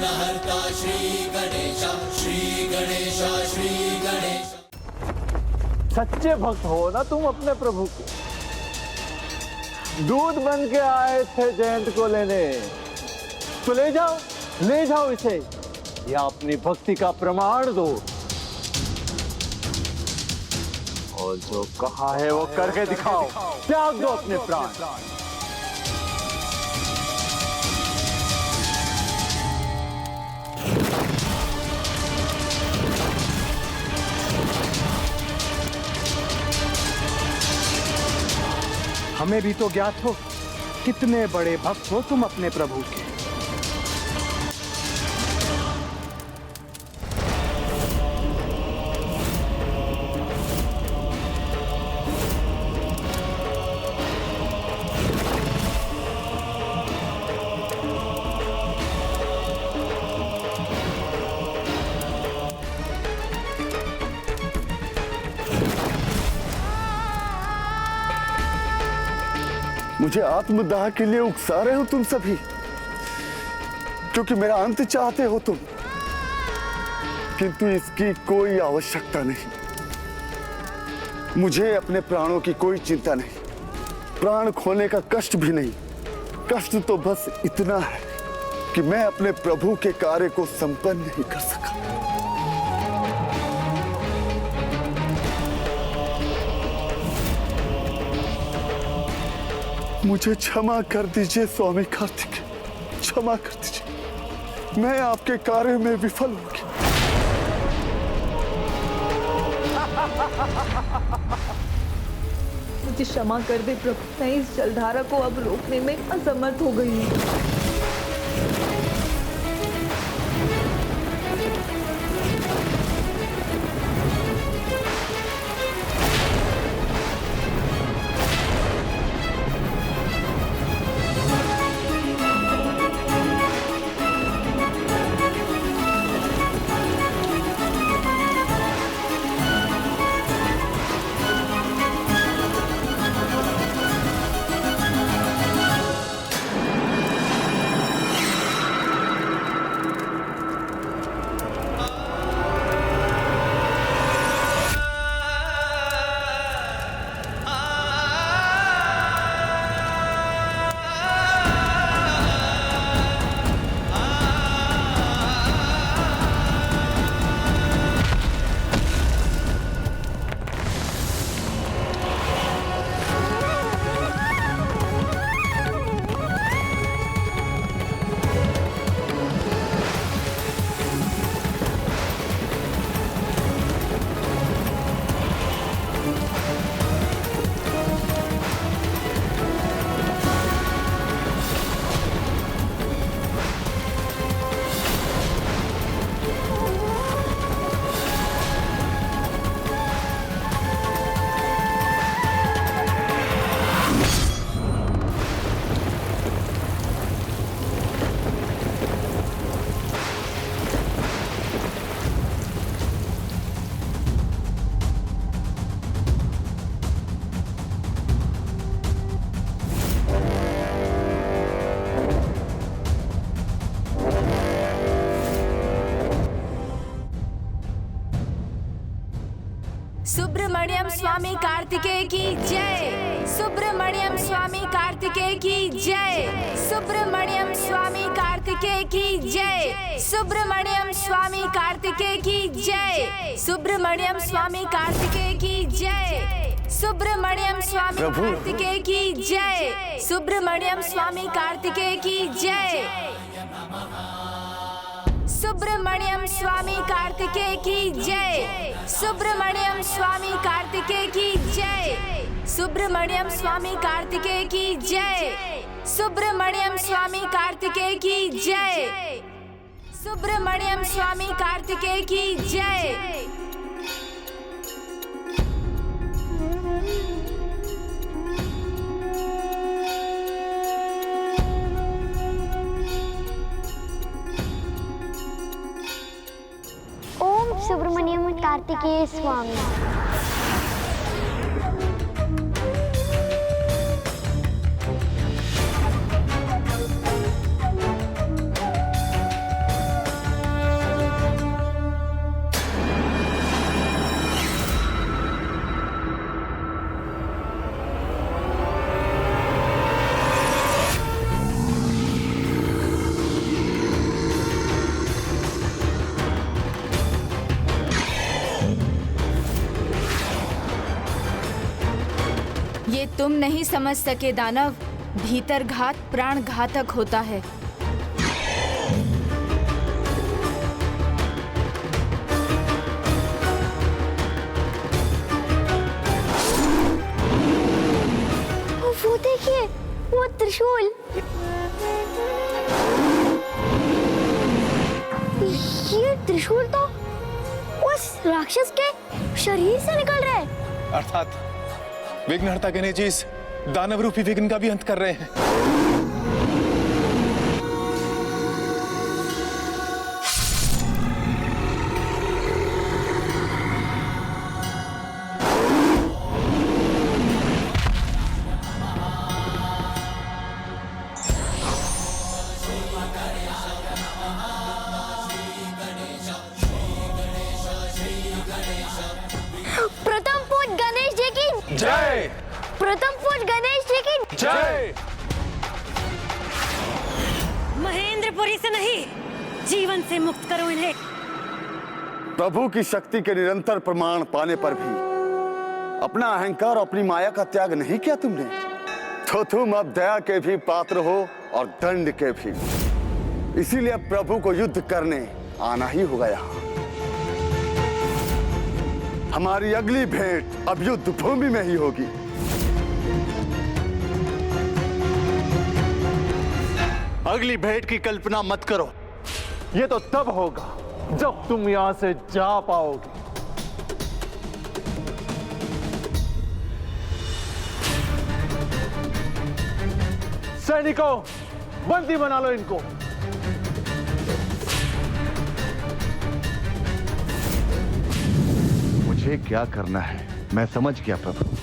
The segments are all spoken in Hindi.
विघ्नहर्ता श्री गणेश, श्री गणेश, श्री गणेश। सच्चे भक्त हो ना तुम अपने प्रभु के। दूध बन के आए थे जयंत को लेने, तो ले जाओ इसे, या अपनी भक्ति का प्रमाण दो। और जो कहा है वो करके दिखाओ, त्याग दो अपने प्राण। हमें भी तो ज्ञात हो कितने बड़े भक्त हो तुम अपने प्रभु के। मुझे आत्मदाह के लिए उकसा रहे हो तुम सभी, क्योंकि मेरा अंत चाहते हो तुम, किंतु इसकी कोई आवश्यकता नहीं। मुझे अपने प्राणों की कोई चिंता नहीं, प्राण खोने का कष्ट भी नहीं। कष्ट तो बस इतना है कि मैं अपने प्रभु के कार्य को संपन्न नहीं कर सका। मुझे क्षमा कर दीजिए स्वामी कार्तिक, क्षमा कर दीजिए, मैं आपके कार्य में विफल हो गया। मुझे क्षमा कर दे प्रभु, मैं इस जलधारा को अब रोकने में असमर्थ हो गई हूँ। सुब्रमण्यम स्वामी कार्तिकेय की जय। सुब्रमण्यम स्वामी कार्तिकेय की जय। सुब्रमण्यम स्वामी कार्तिकेय की जय। सुब्रमण्यम स्वामी कार्तिकेय की जय। सुब्रमण्यम स्वामी कार्तिकेय की जय। सुब्रमण्यम स्वामी कार्तिकेय की जय। सुब्रमण्यम स्वामी कार्तिकेय की जय। सुब्रमण्यम स्वामी कार्तिकेय की जय। सुब्रमण्यम स्वामी कार्तिकेय की जय। सुब्रमण्यम स्वामी कार्तिकेय की जय। सुब्रमण्यम स्वामी कार्तिकेय की जय। सुब्रमण्यम स्वामी कार्तिकेय की जय। ओम सुब्रमण्यम कार्तिकेय स्वामी। तुम नहीं समझ सके दानव, भीतर घात प्राण घातक होता है। वो देखिए, वो त्रिशूल। ये त्रिशूल तो उस राक्षस के शरीर से निकल रहा है। अर्थात विघ्नहर्ता गणेश जी इस दानव रूपी विघ्न का भी अंत कर रहे हैं। प्रथम पूज गणेश जी की जय। प्रथम पूज गणेश जी की जय। महेंद्रपुरी से नहीं, जीवन से मुक्त करो इन्हें। प्रभु की शक्ति के निरंतर प्रमाण पाने पर भी अपना अहंकार और अपनी माया का त्याग नहीं किया तुमने, तो तुम अब दया के भी पात्र हो और दंड के भी। इसीलिए प्रभु को युद्ध करने आना ही होगा यहाँ। हमारी अगली भेंट अब युद्ध भूमि में ही होगी। अगली भेंट की कल्पना मत करो, ये तो तब होगा जब तुम यहां से जा पाओगे। सैनिकों, बंदी बना लो इनको। मुझे क्या करना है मैं समझ गया प्रभु।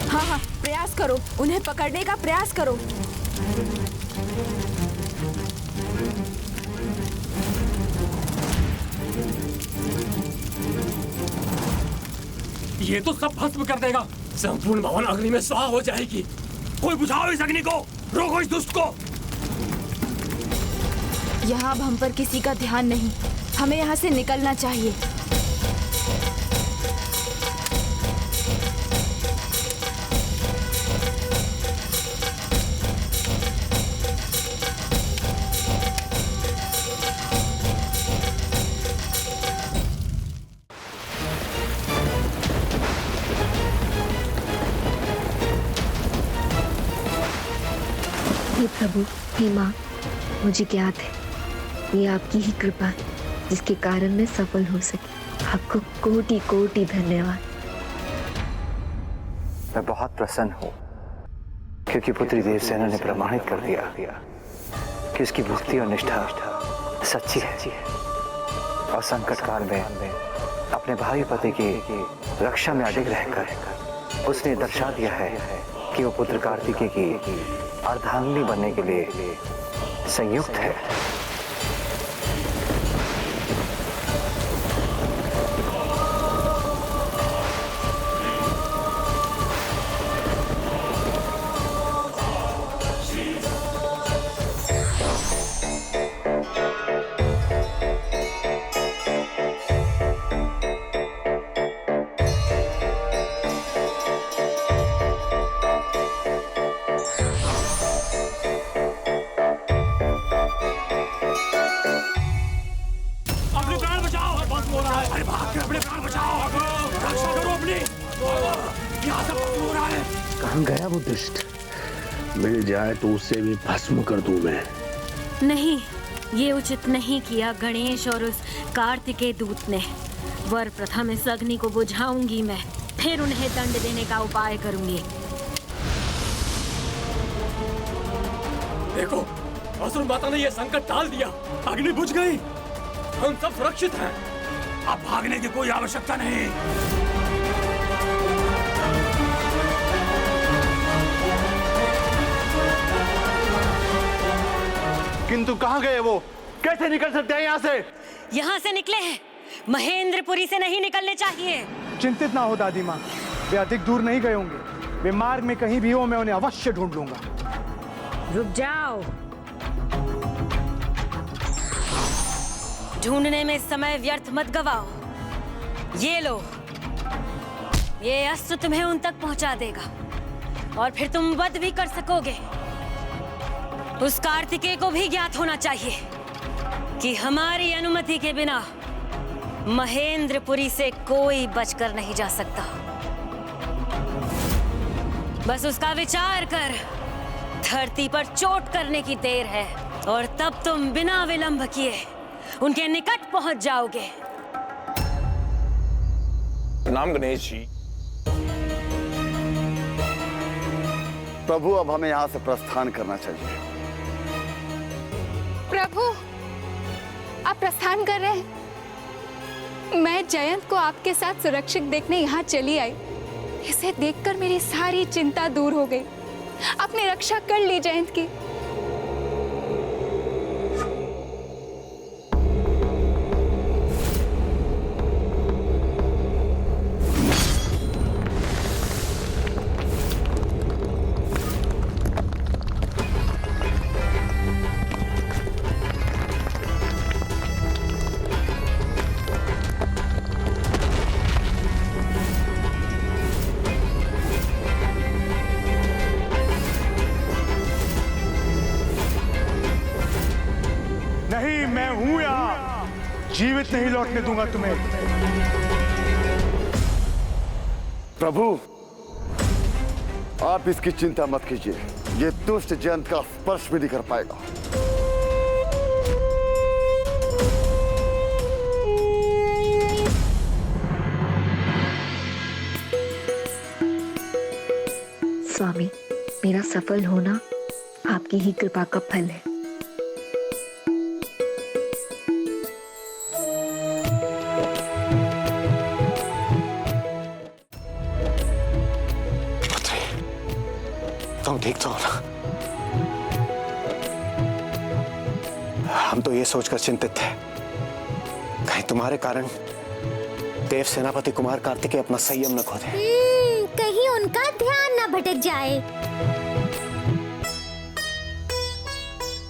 हाँ, प्रयास करो, उन्हें पकड़ने का प्रयास करो। ये तो सब भस्म कर देगा। संपूर्ण भवन अग्नि में स्वाहा हो जाएगी। कोई बुझाओ इस अग्नि को, रोको इस दुष्ट को। यहाँ अब हम पर किसी का ध्यान नहीं, हमें यहाँ से निकलना चाहिए। हे प्रभु, हे माँ, मुझे ज्ञात है ये आपकी ही कृपा है जिसके कारण मैं सफल हो सकी। आपको कोटि कोटि धन्यवाद। मैं बहुत प्रसन्न हूँ क्योंकि पुत्री देवसेना ने प्रमाणित कर दिया कि उसकी भक्ति और निष्ठा सच्ची है और संकट काल में अपने भावी पति की रक्षा में अडिग रहकर उसने दर्शा दिया है कि वो पुत्र कार्तिकेय की अर्धांगिनी बनने के लिए संयुक्त है। कहाँ गया वो दुष्ट? मिल जाए तो उसे भी भस्म कर दूं मैं। नहीं, ये उचित नहीं किया गणेश और उस कार्तिकेय दूत ने। वर प्रथम इस अग्नि को बुझाऊंगी मैं, फिर उन्हें दंड देने का उपाय करूंगी। देखो, असुर माता ने यह संकट टाल दिया, अग्नि बुझ गई, हम सब सुरक्षित हैं। अब भागने की कोई आवश्यकता नहीं। किंतु कहाँ गए वो? कैसे निकल सकते हैं यहाँ से? यहाँ से निकले हैं, महेंद्रपुरी से नहीं निकलने चाहिए। चिंतित ना हो दादी माँ, वे अधिक दूर नहीं गए होंगे। वे मार्ग में कहीं भी हो, मैं उन्हें अवश्य ढूंढ लूंगा। रुक जाओ, ढूंढने में समय व्यर्थ मत गवाओ। ये लो, ये अस्त्र तुम्हें उन तक पहुंचा देगा और फिर तुम वध भी कर सकोगे। उस कार्तिकेय को भी ज्ञात होना चाहिए कि हमारी अनुमति के बिना महेंद्रपुरी से कोई बचकर नहीं जा सकता। बस उसका विचार कर, धरती पर चोट करने की देर है और तब तुम बिना विलंब किए उनके निकट पहुंच जाओगे। प्रणाम गणेश जी। प्रभु, अब हमें यहाँ से प्रस्थान करना चाहिए। प्रभु, आप प्रस्थान कर रहे हैं? मैं जयंत को आपके साथ सुरक्षित देखने यहाँ चली आई। इसे देखकर मेरी सारी चिंता दूर हो गई। आपने रक्षा कर ली जयंत की। नहीं, मैं हूं यहाँ, जीवित नहीं लौटने दूंगा तुम्हें। प्रभु, आप इसकी चिंता मत कीजिए। ये दुष्ट जयंत का स्पर्श भी नहीं कर पाएगा। स्वामी, मेरा सफल होना आपकी ही कृपा का फल है। तुम ठीक तो हो ना? हम तो ये सोचकर चिंतित थे, कहीं तुम्हारे कारण देव सेनापति कुमार कार्तिकेय अपना संयम न खो दे। कहीं उनका ध्यान न भटक जाए।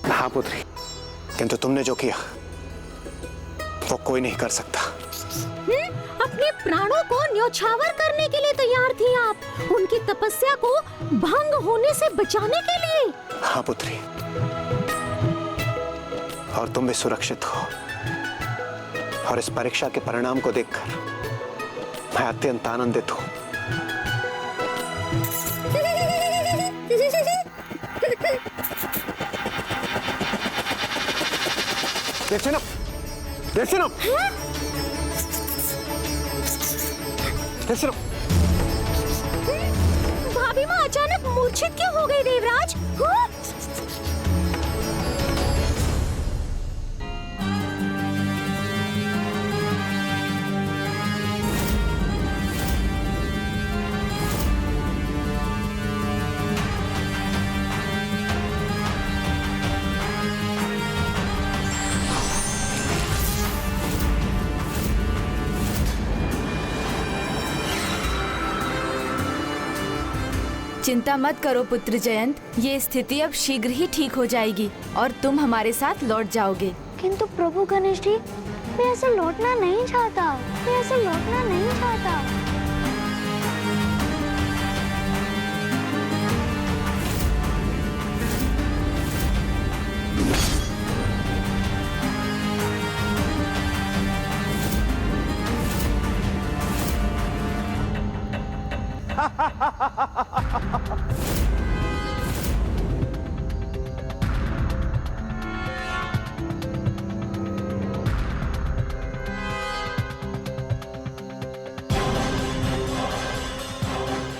हाँ पुत्री, किंतु तुमने जो किया वो कोई नहीं कर सकता। अपने प्राणों को न्योछावर करने के लिए तैयार थी आप, उनकी तपस्या को भंग होने से बचाने के लिए। हाँ पुत्री, और तुम भी सुरक्षित हो। और इस परीक्षा के परिणाम को देखकर मैं अत्यंत आनंदित हूँ। भाभी माँ अचानक मूर्छित क्यों हो गई देवराज? हाँ? चिंता मत करो पुत्र जयंत, ये स्थिति अब शीघ्र ही ठीक हो जाएगी और तुम हमारे साथ लौट जाओगे। किंतु प्रभु गणेश जी, मैं ऐसे लौटना नहीं चाहता। मैं ऐसे लौटना नहीं चाहता।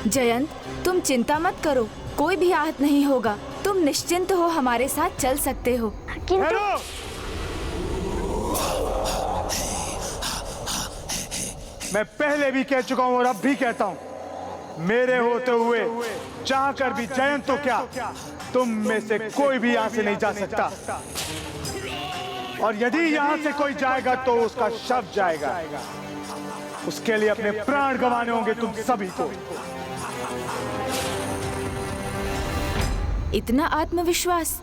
जयंत, तुम चिंता मत करो, कोई भी आहत नहीं होगा। तुम निश्चिंत हो, हमारे साथ चल सकते हो। मैं पहले भी कह चुका हूं और अब भी कहता हूं, मेरे होते हुए चाहकर भी जयंत तो क्या, तुम में से कोई भी यहां से नहीं जा सकता, और यदि यहां से कोई जाएगा तो उसका शव जाएगा। उसके लिए अपने प्राण गंवाने होंगे तुम सभी को। इतना आत्मविश्वास,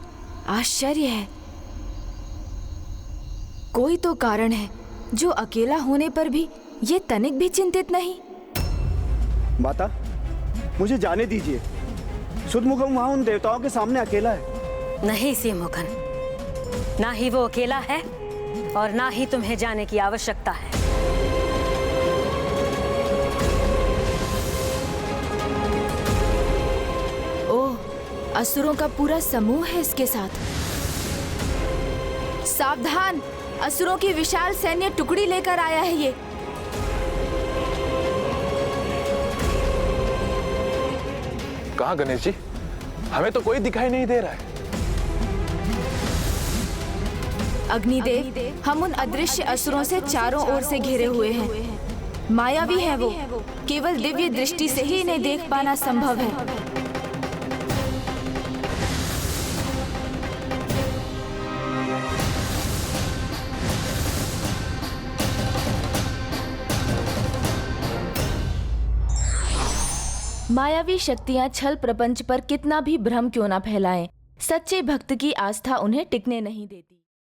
आश्चर्य है। कोई तो कारण है जो अकेला होने पर भी ये तनिक भी चिंतित नहीं। माता, मुझे जाने दीजिए। सुदमुखम वहां उन देवताओं के सामने अकेला है। नहीं सिमुखन, ना ही वो अकेला है और ना ही तुम्हें जाने की आवश्यकता है। ओह, असुरों का पूरा समूह है इसके साथ। सावधान, असुरों की विशाल सैन्य टुकड़ी लेकर आया है ये। कहाँ गणेश जी? हमें तो कोई दिखाई नहीं दे रहा है। अग्निदेव, हम उन अदृश्य असुरों से चारों ओर से घिरे हुए हैं। मायावी है वो, केवल दिव्य दृष्टि से ही इन्हें देख पाना संभव है। मायावी शक्तियां छल प्रपंच पर कितना भी भ्रम क्यों ना फैलाएं, सच्चे भक्त की आस्था उन्हें टिकने नहीं देती।